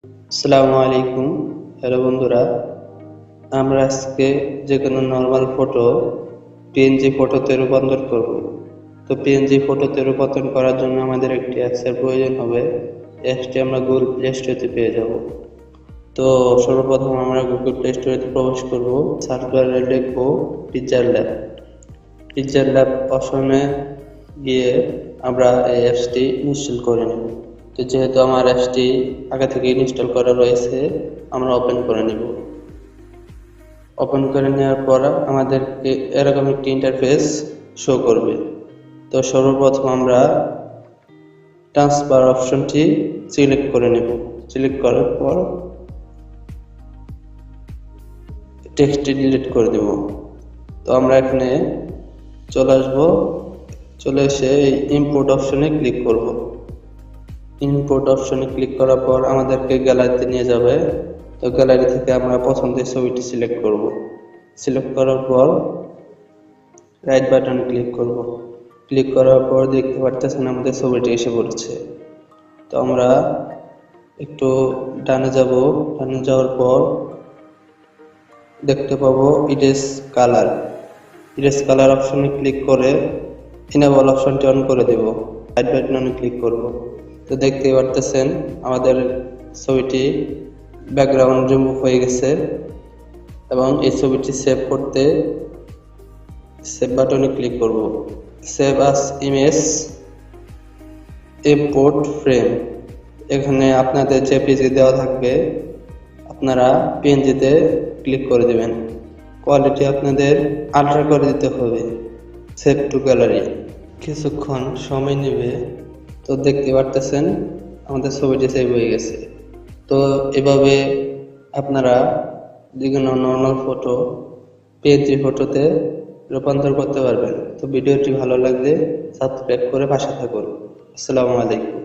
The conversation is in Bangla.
আসসালামু আলাইকুম। হ্যালো বন্ধুরা, আমরা আজকে যে কোনো নর্মাল ফটো পিএনজি ফটোতে রূপান্তর করব। তো পিএনজি ফটোতে রূপান্তর করার জন্য আমাদের একটি অ্যাপসের প্রয়োজন হবে। অ্যাপসটি আমরা গুগল প্লে স্টোরে পেয়ে যাব। তো সর্বপ্রথম আমরা গুগল প্লে স্টোরে প্রবেশ করব, সার্চ বারে লিখব পিকচার ল্যাব। পিকচার ল্যাব অপশনে গিয়ে আমরা এই অ্যাপসটি ইনস্টল করে নেব। তো যেহেতু আমার অ্যাপসটি আগে থেকে ইনস্টল করা রয়েছে, আমরা ওপেন করে নেব। ওপেন করে নেওয়ার পর আমাদেরকে এরকম একটি ইন্টারফেস শো করবে। তো সর্বপ্রথম আমরা ট্রান্সফার অপশনটি সিলেক্ট করে নেব। সিলেক্ট করার পর টেক্সটটি ডিলিট করে দেব। তো আমরা এখানে চলে আসব, চলে এসে ইম্পোর্ট অপশনে ক্লিক করব। ইম্পোর্ট অপশনে ক্লিক করার পর আমাদেরকে গ্যালারিতে নিয়ে যাবে। তো গ্যালারি থেকে আমরা পছন্দের ছবিটি সিলেক্ট করব। সিলেক্ট করার পর রাইট বাটনে ক্লিক করব। ক্লিক করার পর দেখতে পারতেছেন আমাদের ছবিটি এসে পড়ছে। তো আমরা একটু ডানে যাব। ডানে যাওয়ার পর দেখতে পাবো ইরেজ কালার। ইরেজ কালার অপশনে ক্লিক করে ইনেবল অপশনটি অন করে দেব। রাইট বাটনে ক্লিক করব। তো দেখতে পারতেছেন আমাদের ছবিটি ব্যাকগ্রাউন্ড রিমুভ হয়ে গেছে এবং এই ছবিটি সেভ করতে সেভ বাটনে ক্লিক করব। সেভ আস ইমেজ, ইম্পোর্ট ফ্রেম। এখানে আপনাদের জেপিজি দেওয়া থাকবে, আপনারা পিএনজিতে ক্লিক করে দিবেন। কোয়ালিটি আপনাদের আল্ট্রা করে দিতে হবে। সেভ টু গ্যালারি, কিছুক্ষণ সময় নেবে। তো দেখতে পারতেছেন আমাদের ছবিটি সেভ হয়ে গেছে। তো এভাবে আপনারা যেকোনো নর্মাল ফটো পিএনজি ফটোতে রূপান্তর করতে পারবেন। তো ভিডিওটি ভালো লাগলে সাবস্ক্রাইব করে পাশে থাকুন। আসসালামু আলাইকুম।